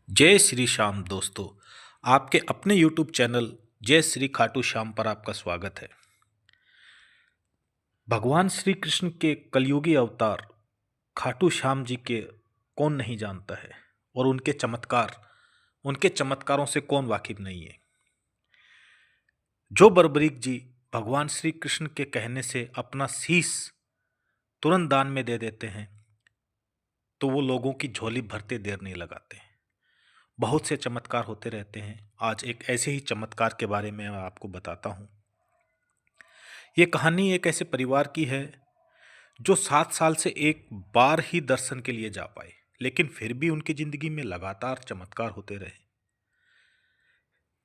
जय श्री श्याम दोस्तों। आपके अपने YouTube चैनल जय श्री खाटू श्याम पर आपका स्वागत है। भगवान श्री कृष्ण के कलयुगी अवतार खाटू श्याम जी के कौन नहीं जानता है और उनके चमत्कारों से कौन वाकिफ नहीं है। जो बर्बरीक जी भगवान श्री कृष्ण के कहने से अपना शीश तुरंत दान में दे देते हैं तो वो लोगों की झोली भरते देर नहीं लगाते हैं। बहुत से चमत्कार होते रहते हैं। आज एक ऐसे ही चमत्कार के बारे में मैं आपको बताता हूँ। ये कहानी एक ऐसे परिवार की है जो 7 साल से एक बार ही दर्शन के लिए जा पाए, लेकिन फिर भी उनकी जिंदगी में लगातार चमत्कार होते रहे।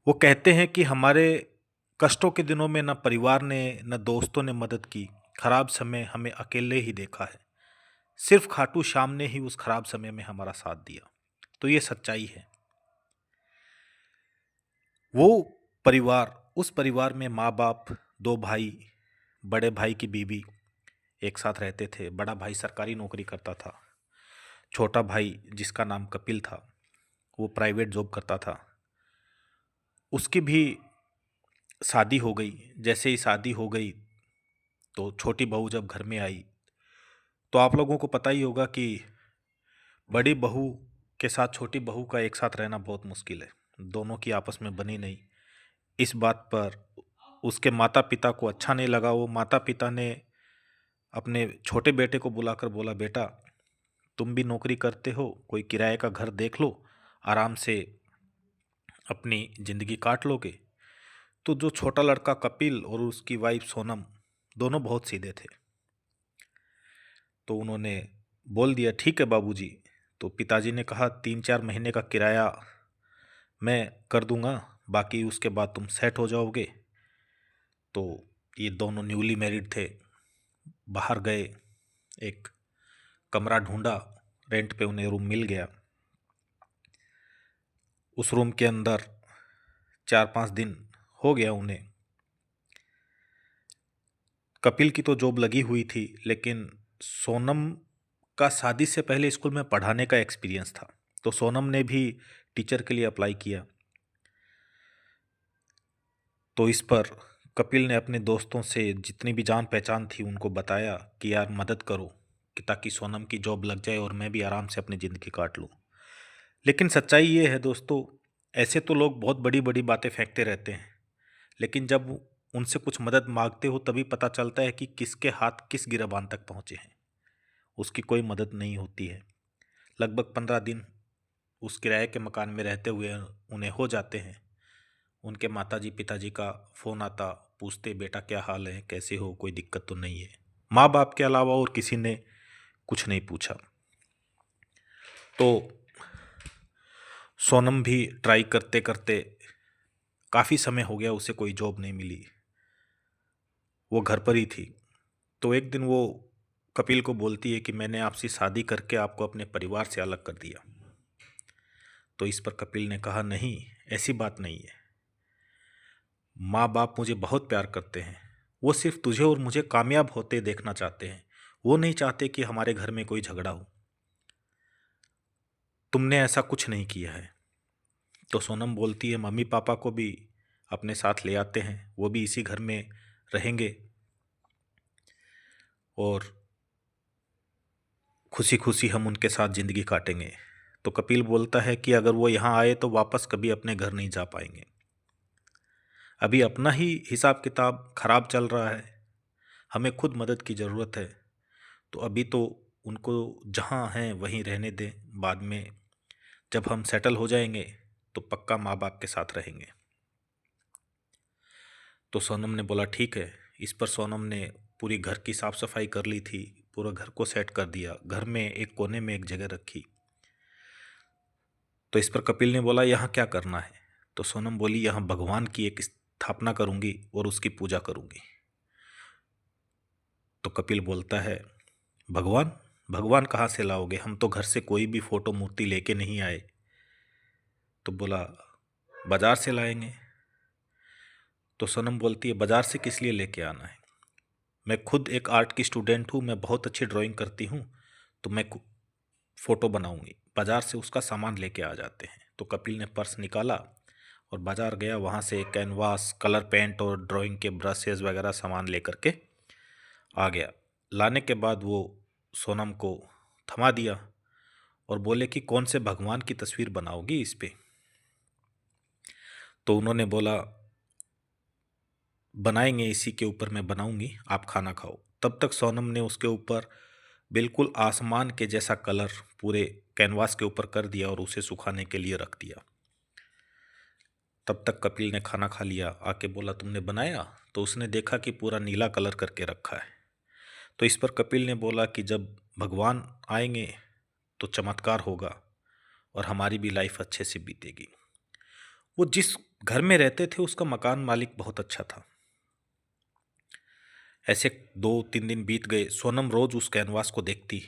वो कहते हैं कि हमारे कष्टों के दिनों में न परिवार ने न दोस्तों ने मदद की, खराब समय हमें अकेले ही देखा है। सिर्फ खाटू श्याम ने ही उस खराब समय में हमारा साथ दिया। तो ये सच्चाई है। वो उस परिवार में माँ बाप, 2 भाई, बड़े भाई की बीवी एक साथ रहते थे। बड़ा भाई सरकारी नौकरी करता था। छोटा भाई जिसका नाम कपिल था वो प्राइवेट जॉब करता था। उसकी भी शादी हो गई। जैसे ही शादी हो गई तो छोटी बहू जब घर में आई तो आप लोगों को पता ही होगा कि बड़ी बहू के साथ छोटी बहू का एक साथ रहना बहुत मुश्किल है। दोनों की आपस में बनी नहीं। इस बात पर उसके माता पिता को अच्छा नहीं लगा। वो माता पिता ने अपने छोटे बेटे को बुलाकर बोला, बेटा तुम भी नौकरी करते हो, कोई किराए का घर देख लो, आराम से अपनी ज़िंदगी काट लोगे। तो जो छोटा लड़का कपिल और उसकी वाइफ सोनम दोनों बहुत सीधे थे। तो उन्होंने बोल दिया, ठीक है बाबूजी। तो पिताजी ने कहा 3-4 महीने का किराया मैं कर दूंगा, बाकी उसके बाद तुम सेट हो जाओगे। तो ये दोनों न्यूली मैरिड थे। बाहर गए, एक कमरा ढूंढा, रेंट पे उन्हें रूम मिल गया। उस रूम के अंदर 4-5 दिन हो गया उन्हें। कपिल की तो जॉब लगी हुई थी, लेकिन सोनम का शादी से पहले स्कूल में पढ़ाने का एक्सपीरियंस था। तो सोनम ने भी टीचर के लिए अप्लाई किया। तो इस पर कपिल ने अपने दोस्तों से जितनी भी जान पहचान थी उनको बताया कि यार मदद करो कि ताकि सोनम की जॉब लग जाए और मैं भी आराम से अपनी ज़िंदगी काट लूँ। लेकिन सच्चाई ये है दोस्तों, ऐसे तो लोग बहुत बड़ी बड़ी बातें फेंकते रहते हैं, लेकिन जब उनसे कुछ मदद मांगते हो तभी पता चलता है कि किसके हाथ किस गिरबान तक पहुँचे हैं। उसकी कोई मदद नहीं होती है। लगभग 15 दिन उस किराए के मकान में रहते हुए उन्हें हो जाते हैं। उनके माताजी पिताजी का फ़ोन आता, पूछते बेटा क्या हाल है, कैसे हो, कोई दिक्कत तो नहीं है। माँ बाप के अलावा और किसी ने कुछ नहीं पूछा। तो सोनम भी ट्राई करते करते काफ़ी समय हो गया, उसे कोई जॉब नहीं मिली। वो घर पर ही थी। तो एक दिन वो कपिल को बोलती है कि मैंने आपसे शादी करके आपको अपने परिवार से अलग कर दिया। तो इस पर कपिल ने कहा, नहीं ऐसी बात नहीं है। माँ बाप मुझे बहुत प्यार करते हैं। वो सिर्फ तुझे और मुझे कामयाब होते देखना चाहते हैं। वो नहीं चाहते कि हमारे घर में कोई झगड़ा हो। तुमने ऐसा कुछ नहीं किया है। तो सोनम बोलती है, मम्मी पापा को भी अपने साथ ले आते हैं, वो भी इसी घर में रहेंगे और खुशी खुशी हम उनके साथ ज़िंदगी काटेंगे। तो कपिल बोलता है कि अगर वो यहाँ आए तो वापस कभी अपने घर नहीं जा पाएंगे। अभी अपना ही हिसाब किताब खराब चल रहा है, हमें खुद मदद की ज़रूरत है। तो अभी तो उनको जहाँ हैं वहीं रहने दें, बाद में जब हम सेटल हो जाएंगे तो पक्का माँ बाप के साथ रहेंगे। तो सोनम ने बोला ठीक है। इस पर सोनम ने पूरी घर की साफ़ सफाई कर ली थी, पूरा घर को सेट कर दिया, घर में एक कोने में एक जगह रखी। तो इस पर कपिल ने बोला यहाँ क्या करना है। तो सोनम बोली यहाँ भगवान की एक स्थापना करूँगी और उसकी पूजा करूँगी। तो कपिल बोलता है, भगवान भगवान कहाँ से लाओगे, हम तो घर से कोई भी फोटो मूर्ति लेके नहीं आए। तो बोला बाजार से लाएंगे। तो सोनम बोलती है बाजार से किस लिए लेके आना है, मैं खुद एक आर्ट की स्टूडेंट हूँ, मैं बहुत अच्छी ड्राइंग करती हूँ, तो मैं फ़ोटो बनाऊंगी, बाजार से उसका सामान लेके आ जाते हैं। तो कपिल ने पर्स निकाला और बाजार गया, वहाँ से कैनवास, कलर पेंट और ड्राइंग के ब्रशेस वगैरह सामान लेकर के आ गया। लाने के बाद वो सोनम को थमा दिया और बोले कि कौन से भगवान की तस्वीर बनाओगी इस पे। तो उन्होंने बोला बनाएंगे, इसी के ऊपर मैं बनाऊंगी, आप खाना खाओ। तब तक सोनम ने उसके ऊपर बिल्कुल आसमान के जैसा कलर पूरे कैनवास के ऊपर कर दिया और उसे सुखाने के लिए रख दिया। तब तक कपिल ने खाना खा लिया, आके बोला तुमने बनाया? तो उसने देखा कि पूरा नीला कलर करके रखा है। तो इस पर कपिल ने बोला कि जब भगवान आएंगे तो चमत्कार होगा और हमारी भी लाइफ अच्छे से बीतेगी। वो जिस घर में रहते थे उसका मकान मालिक बहुत अच्छा था। ऐसे 2-3 दिन बीत गए। सोनम रोज उस कैनवास को देखती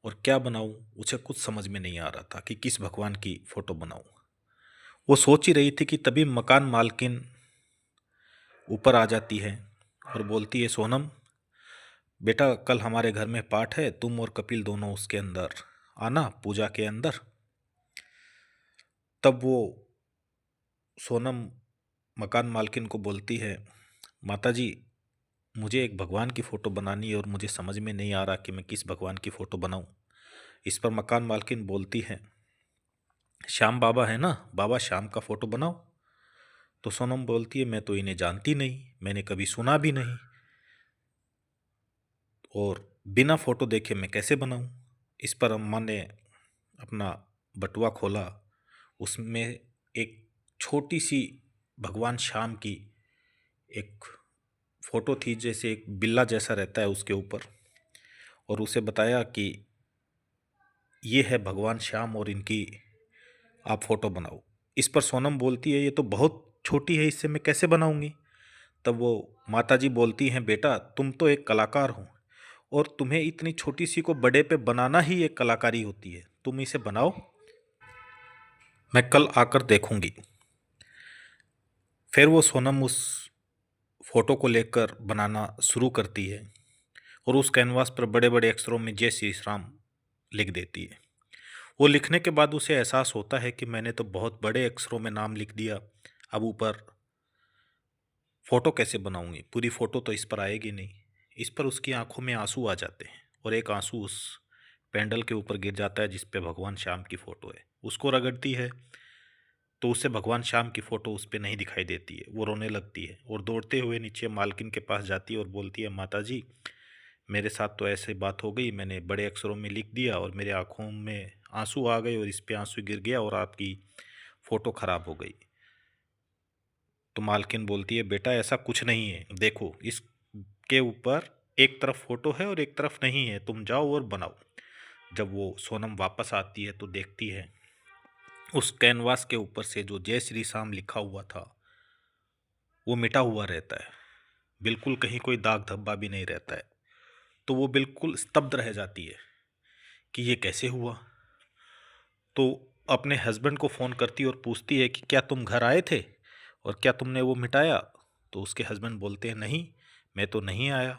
और क्या बनाऊं, उसे कुछ समझ में नहीं आ रहा था कि किस भगवान की फोटो बनाऊं। वो सोच ही रही थी कि तभी मकान मालकिन ऊपर आ जाती है और बोलती है, सोनम बेटा कल हमारे घर में पाठ है, तुम और कपिल दोनों उसके अंदर आना, पूजा के अंदर। तब वो सोनम मकान मालकिन को बोलती है, माताजी मुझे एक भगवान की फ़ोटो बनानी है और मुझे समझ में नहीं आ रहा कि मैं किस भगवान की फ़ोटो बनाऊं। इस पर मकान मालकिन बोलती है, श्याम बाबा है ना, बाबा श्याम का फ़ोटो बनाओ। तो सोनम बोलती है, मैं तो इन्हें जानती नहीं, मैंने कभी सुना भी नहीं, और बिना फ़ोटो देखे मैं कैसे बनाऊं। इस पर अम्मा ने अपना बटुआ खोला, उसमें एक छोटी सी भगवान श्याम की एक फ़ोटो थी, जैसे एक बिल्ला जैसा रहता है उसके ऊपर, और उसे बताया कि ये है भगवान श्याम और इनकी आप फ़ोटो बनाओ। इस पर सोनम बोलती है, ये तो बहुत छोटी है, इससे मैं कैसे बनाऊंगी। तब वो माताजी बोलती हैं, बेटा तुम तो एक कलाकार हो और तुम्हें इतनी छोटी सी को बड़े पे बनाना ही एक कलाकारी होती है, तुम इसे बनाओ, मैं कल आकर देखूंगी। फिर वो सोनम उस फोटो को लेकर बनाना शुरू करती है और उस कैनवास पर बड़े बड़े अक्षरों में जय श्री राम लिख देती है। वो लिखने के बाद उसे एहसास होता है कि मैंने तो बहुत बड़े अक्षरों में नाम लिख दिया, अब ऊपर फोटो कैसे बनाऊंगी, पूरी फोटो तो इस पर आएगी नहीं। इस पर उसकी आंखों में आंसू आ जाते हैं और एक आंसू उस पेंडल के ऊपर गिर जाता है जिस पे भगवान श्याम की फोटो है। उसको रगड़ती है तो उसे भगवान श्याम की फोटो उस पे नहीं दिखाई देती है। वो रोने लगती है और दौड़ते हुए नीचे मालकिन के पास जाती है और बोलती है, माताजी मेरे साथ तो ऐसे बात हो गई, मैंने बड़े अक्षरों में लिख दिया और मेरे आंखों में आंसू आ गए और इस पे आंसू गिर गया और आपकी फ़ोटो ख़राब हो गई। तो मालकिन बोलती है, बेटा ऐसा कुछ नहीं है, देखो इसके ऊपर एक तरफ फ़ोटो है और एक तरफ नहीं है, तुम जाओ और बनाओ। जब वो सोनम वापस आती है तो देखती है उस कैनवास के ऊपर से जो जय श्री श्याम लिखा हुआ था वो मिटा हुआ रहता है, बिल्कुल कहीं कोई दाग धब्बा भी नहीं रहता है। तो वो बिल्कुल स्तब्ध रह जाती है कि ये कैसे हुआ। तो अपने हस्बैंड को फ़ोन करती और पूछती है कि क्या तुम घर आए थे और क्या तुमने वो मिटाया। तो उसके हस्बैंड बोलते हैं, नहीं मैं तो नहीं आया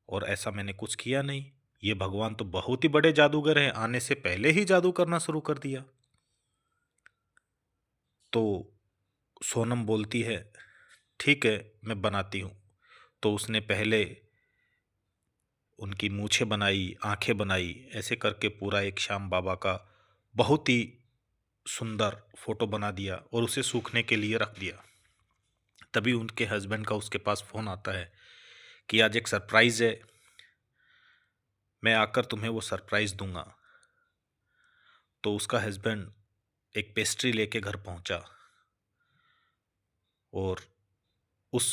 और ऐसा मैंने कुछ किया नहीं, ये भगवान तो बहुत ही बड़े जादूगर हैं, आने से पहले ही जादू करना शुरू कर दिया। तो सोनम बोलती है, ठीक है मैं बनाती हूँ। तो उसने पहले उनकी मूछें बनाई, आंखें बनाई, ऐसे करके पूरा एक श्याम बाबा का बहुत ही सुंदर फोटो बना दिया और उसे सूखने के लिए रख दिया। तभी उनके हस्बैंड का उसके पास फ़ोन आता है कि आज एक सरप्राइज़ है, मैं आकर तुम्हें वो सरप्राइज़ दूंगा। तो उसका हस्बैंड एक पेस्ट्री लेके घर पहुंचा और उस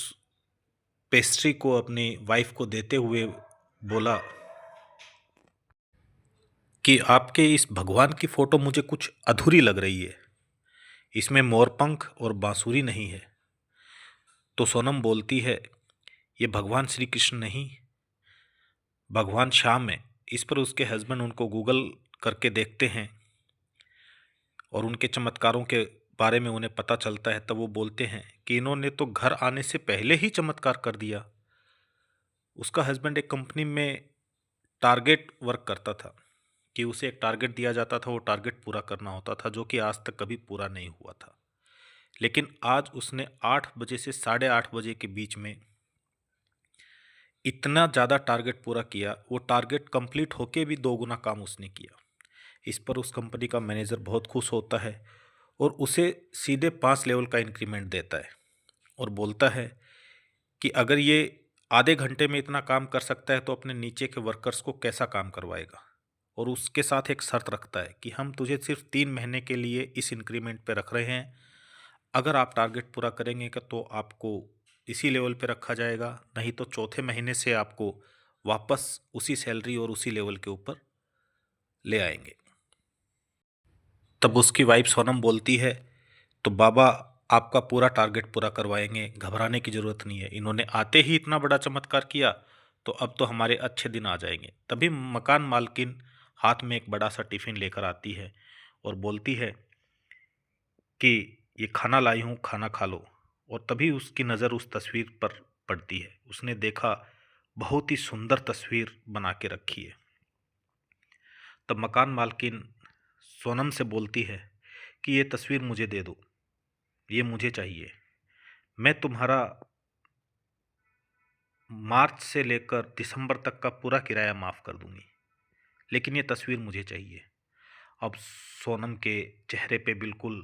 पेस्ट्री को अपनी वाइफ को देते हुए बोला कि आपके इस भगवान की फ़ोटो मुझे कुछ अधूरी लग रही है, इसमें मोरपंख और बांसुरी नहीं है। तो सोनम बोलती है, ये भगवान श्री कृष्ण नहीं, भगवान श्याम है। इस पर उसके हस्बैंड उनको गूगल करके देखते हैं और उनके चमत्कारों के बारे में उन्हें पता चलता है। तब वो बोलते हैं कि इन्होंने तो घर आने से पहले ही चमत्कार कर दिया। उसका हस्बैंड एक कंपनी में टारगेट वर्क करता था, कि उसे एक टारगेट दिया जाता था, वो टारगेट पूरा करना होता था, जो कि आज तक कभी पूरा नहीं हुआ था। लेकिन आज उसने 8 बजे से 8:30 बजे के बीच में इतना ज़्यादा टारगेट पूरा किया, वो टारगेट कंप्लीट होके भी 2 गुना काम उसने किया। इस पर उस कंपनी का मैनेजर बहुत खुश होता है और उसे सीधे 5 लेवल का इंक्रीमेंट देता है और बोलता है कि अगर ये आधे घंटे में इतना काम कर सकता है तो अपने नीचे के वर्कर्स को कैसा काम करवाएगा। और उसके साथ एक शर्त रखता है कि हम तुझे सिर्फ 3 महीने के लिए इस इंक्रीमेंट पे रख रहे हैं, अगर आप टारगेट पूरा करेंगे तो आपको इसी लेवल पे रखा जाएगा, नहीं तो चौथे महीने से आपको वापस उसी सैलरी और उसी लेवल के ऊपर ले आएंगे। तब उसकी वाइफ सोनम बोलती है, तो बाबा आपका पूरा टारगेट पूरा करवाएंगे, घबराने की ज़रूरत नहीं है, इन्होंने आते ही इतना बड़ा चमत्कार किया तो अब तो हमारे अच्छे दिन आ जाएंगे। तभी मकान मालकिन हाथ में एक बड़ा सा टिफ़िन लेकर आती है और बोलती है कि ये खाना लाई हूँ, खाना खा लो। और तभी उसकी नज़र उस तस्वीर पर पड़ती है। उसने देखा बहुत ही सुंदर तस्वीर बना के रखी है। तब मकान मालकिन सोनम से बोलती है कि ये तस्वीर मुझे दे दो, ये मुझे चाहिए, मैं तुम्हारा मार्च से लेकर दिसंबर तक का पूरा किराया माफ़ कर दूंगी, लेकिन ये तस्वीर मुझे चाहिए। अब सोनम के चेहरे पे बिल्कुल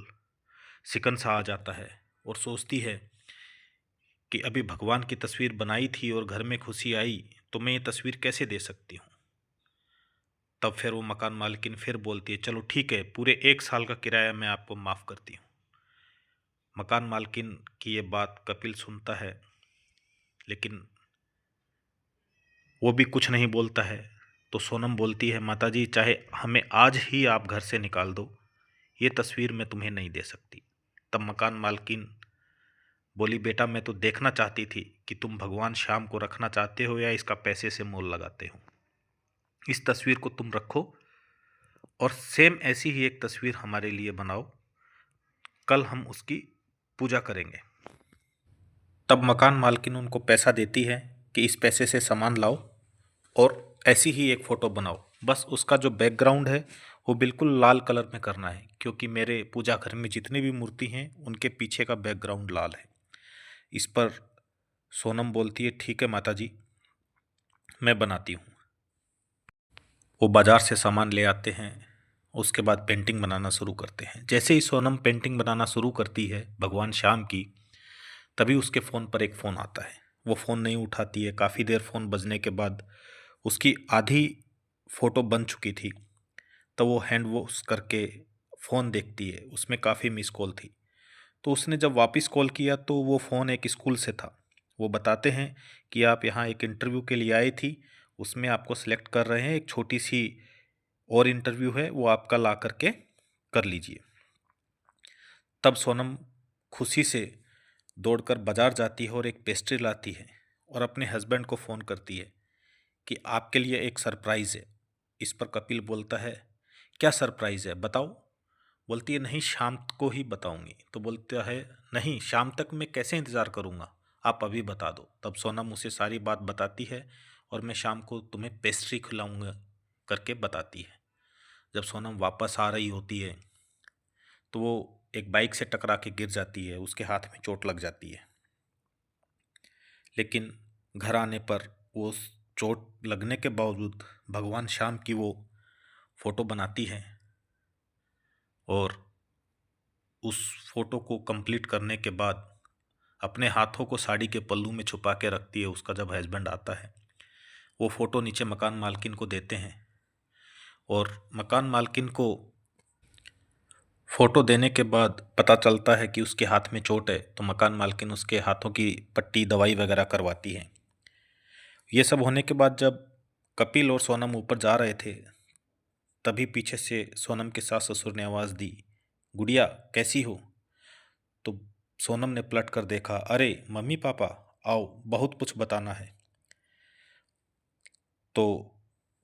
सिकन सा आ जाता है और सोचती है कि अभी भगवान की तस्वीर बनाई थी और घर में खुशी आई, तो मैं ये तस्वीर कैसे दे सकती हूँ। तब फिर वो मकान मालकिन फिर बोलती है, चलो ठीक है, पूरे 1 साल का किराया मैं आपको माफ़ करती हूँ। मकान मालकिन की ये बात कपिल सुनता है, लेकिन वो भी कुछ नहीं बोलता है। तो सोनम बोलती है, माताजी चाहे हमें आज ही आप घर से निकाल दो, ये तस्वीर मैं तुम्हें नहीं दे सकती। तब मकान मालकिन बोली, बेटा मैं तो देखना चाहती थी कि तुम भगवान श्याम को रखना चाहते हो या इसका पैसे से मोल लगाते हो। इस तस्वीर को तुम रखो और सेम ऐसी ही एक तस्वीर हमारे लिए बनाओ, कल हम उसकी पूजा करेंगे। तब मकान मालकिन उनको पैसा देती है कि इस पैसे से सामान लाओ और ऐसी ही एक फ़ोटो बनाओ। बस उसका जो बैकग्राउंड है वो बिल्कुल लाल कलर में करना है, क्योंकि मेरे पूजा घर में जितनी भी मूर्ति हैं उनके पीछे का बैकग्राउंड लाल है। इस पर सोनम बोलती है, ठीक है माताजी, मैं बनाती हूँ। वो बाज़ार से सामान ले आते हैं, उसके बाद पेंटिंग बनाना शुरू करते हैं। जैसे ही सोनम पेंटिंग बनाना शुरू करती है भगवान श्याम की, तभी उसके फ़ोन पर एक फ़ोन आता है। वो फ़ोन नहीं उठाती है। काफ़ी देर फ़ोन बजने के बाद उसकी आधी फ़ोटो बन चुकी थी। तो वो हैंड वॉश करके फ़ोन देखती है, उसमें काफ़ी मिस कॉल थी। तो उसने जब वापस कॉल किया तो वो फ़ोन एक स्कूल से था। वो बताते हैं कि आप यहाँ एक इंटरव्यू के लिए आई थी, उसमें आपको सेलेक्ट कर रहे हैं, एक छोटी सी और इंटरव्यू है, वो आपका ला करके कर लीजिए। तब सोनम खुशी से दौड़कर बाज़ार जाती है और एक पेस्ट्री लाती है और अपने हस्बैंड को फ़ोन करती है कि आपके लिए एक सरप्राइज़ है। इस पर कपिल बोलता है, क्या सरप्राइज़ है बताओ। बोलती है, नहीं शाम को ही बताऊंगी। तो बोलता है, नहीं शाम तक मैं कैसे इंतज़ार करूंगा, आप अभी बता दो। तब सोनम उसे सारी बात बताती है और मैं शाम को तुम्हें पेस्ट्री खिलाऊंगा करके बताती है। जब सोनम वापस आ रही होती है तो वो एक बाइक से टकरा के गिर जाती है, उसके हाथ में चोट लग जाती है। लेकिन घर आने पर वो उस चोट लगने के बावजूद भगवान श्याम की वो फोटो बनाती है और उस फोटो को कंप्लीट करने के बाद अपने हाथों को साड़ी के पल्लू में छुपा के रखती है। उसका जब हस्बैंड आता है, वो फोटो नीचे मकान मालकिन को देते हैं और मकान मालकिन को फोटो देने के बाद पता चलता है कि उसके हाथ में चोट है। तो मकान मालकिन उसके हाथों की पट्टी दवाई वगैरह करवाती है। ये सब होने के बाद जब कपिल और सोनम ऊपर जा रहे थे, तभी पीछे से सोनम के सास ससुर ने आवाज़ दी, गुड़िया कैसी हो। तो सोनम ने पलट कर देखा, अरे मम्मी पापा आओ, बहुत कुछ बताना है। तो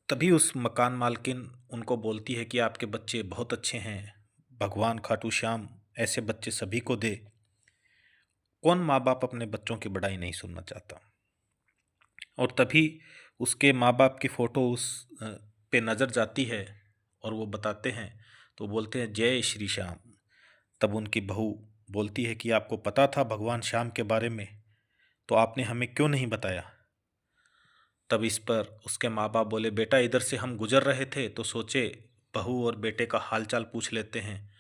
तभी उस मकान मालकिन उनको बोलती है कि आपके बच्चे बहुत अच्छे हैं, भगवान खाटू श्याम ऐसे बच्चे सभी को दे। कौन माँ बाप अपने बच्चों की बड़ाई नहीं सुनना चाहता। और तभी उसके माँ बाप की फ़ोटो उस पे नज़र जाती है और वो बताते हैं तो बोलते हैं जय श्री श्याम। तब उनकी बहू बोलती है कि आपको पता था भगवान श्याम के बारे में, तो आपने हमें क्यों नहीं बताया। तब इस पर उसके माँ बाप बोले, बेटा इधर से हम गुजर रहे थे तो सोचे बहू और बेटे का हालचाल पूछ लेते हैं।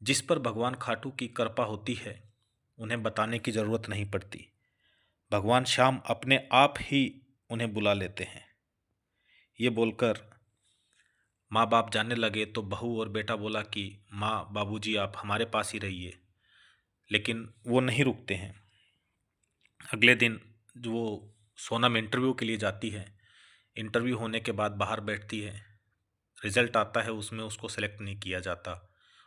जिस पर भगवान खाटू की कृपा होती है उन्हें बताने की ज़रूरत नहीं पड़ती, भगवान श्याम अपने आप ही उन्हें बुला लेते हैं। ये बोलकर माँ बाप जाने लगे तो बहू और बेटा बोला कि माँ बाबूजी आप हमारे पास ही रहिए, लेकिन वो नहीं रुकते हैं। अगले दिन जो वो सोनम इंटरव्यू के लिए जाती है, इंटरव्यू होने के बाद बाहर बैठती है, रिजल्ट आता है उसमें उसको सेलेक्ट नहीं किया जाता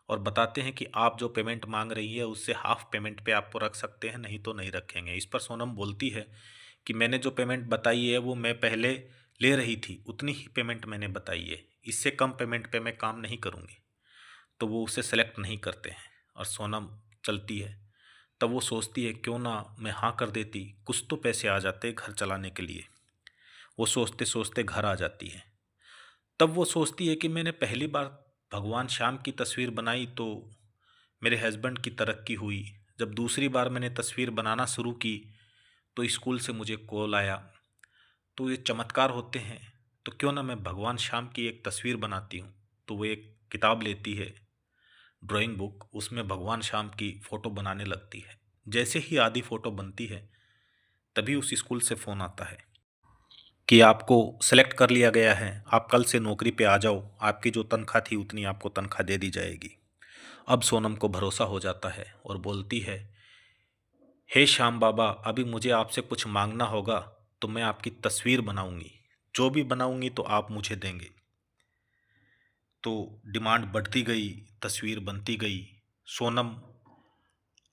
और बताते हैं कि आप जो पेमेंट मांग रही है उससे हाफ पेमेंट पे आपको रख सकते हैं, नहीं तो नहीं रखेंगे। इस पर सोनम बोलती है कि मैंने जो पेमेंट बताई है वो मैं पहले ले रही थी, उतनी ही पेमेंट मैंने बताई है, इससे कम पेमेंट पे मैं काम नहीं करूँगी। तो वो उसे सेलेक्ट नहीं करते हैं और सोनम चलती है। तब वो सोचती है क्यों ना मैं हाँ कर देती, कुछ तो पैसे आ जाते घर चलाने के लिए। वो सोचते सोचते घर आ जाती है। तब वो सोचती है कि मैंने पहली बार भगवान श्याम की तस्वीर बनाई तो मेरे हस्बैंड की तरक्की हुई। जब दूसरी बार मैंने तस्वीर बनाना शुरू की तो स्कूल से मुझे कॉल आया। तो ये चमत्कार होते हैं, तो क्यों ना मैं भगवान श्याम की एक तस्वीर बनाती हूँ। तो वो एक किताब लेती है, ड्राइंग बुक, उसमें भगवान श्याम की फ़ोटो बनाने लगती है। जैसे ही आधी फ़ोटो बनती है तभी उस स्कूल से फ़ोन आता है कि आपको सेलेक्ट कर लिया गया है, आप कल से नौकरी पे आ जाओ, आपकी जो तनख्वाह थी उतनी आपको तनख्वाह दे दी जाएगी। अब सोनम को भरोसा हो जाता है और बोलती है, हे श्याम बाबा अभी मुझे आपसे कुछ मांगना होगा तो मैं आपकी तस्वीर बनाऊंगी, जो भी बनाऊंगी तो आप मुझे देंगे। तो डिमांड बढ़ती गई, तस्वीर बनती गई। सोनम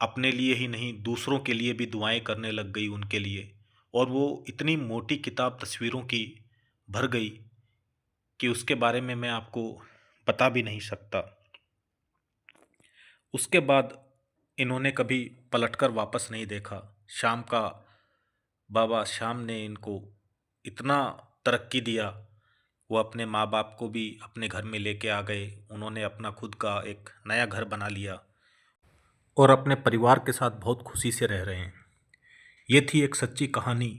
अपने लिए ही नहीं दूसरों के लिए भी दुआएं करने लग गई उनके लिए, और वो इतनी मोटी किताब तस्वीरों की भर गई कि उसके बारे में मैं आपको बता भी नहीं सकता। उसके बाद इन्होंने कभी पलटकर वापस नहीं देखा। शाम का बाबा श्याम ने इनको इतना तरक्की दिया, वो अपने माँ बाप को भी अपने घर में लेके आ गए। उन्होंने अपना खुद का एक नया घर बना लिया और अपने परिवार के साथ बहुत खुशी से रह रहे हैं। ये थी एक सच्ची कहानी।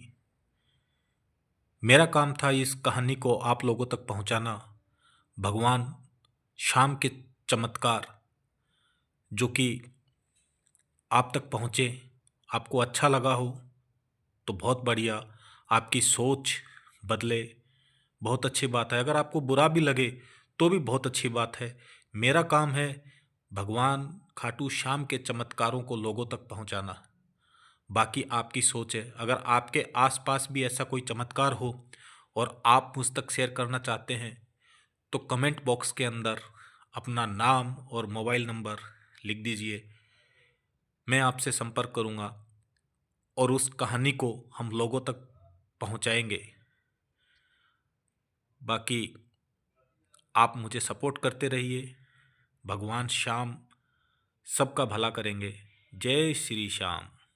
मेरा काम था इस कहानी को आप लोगों तक पहुंचाना। भगवान श्याम के चमत्कार जो कि आप तक पहुँचे, आपको अच्छा लगा हो तो बहुत बढ़िया, आपकी सोच बदले, बहुत अच्छी बात है। अगर आपको बुरा भी लगे तो भी बहुत अच्छी बात है। मेरा काम है भगवान खाटू श्याम के चमत्कारों को लोगों तक पहुंचाना। बाकी आपकी सोच है। अगर आपके आसपास भी ऐसा कोई चमत्कार हो और आप मुझ तक शेयर करना चाहते हैं तो कमेंट बॉक्स के अंदर अपना नाम और मोबाइल नंबर लिख दीजिए। मैं आपसे संपर्क करूंगा और उस कहानी को हम लोगों तक पहुंचाएंगे। बाकी आप मुझे सपोर्ट करते रहिए। भगवान श्याम सबका भला करेंगे। जय श्री श्याम।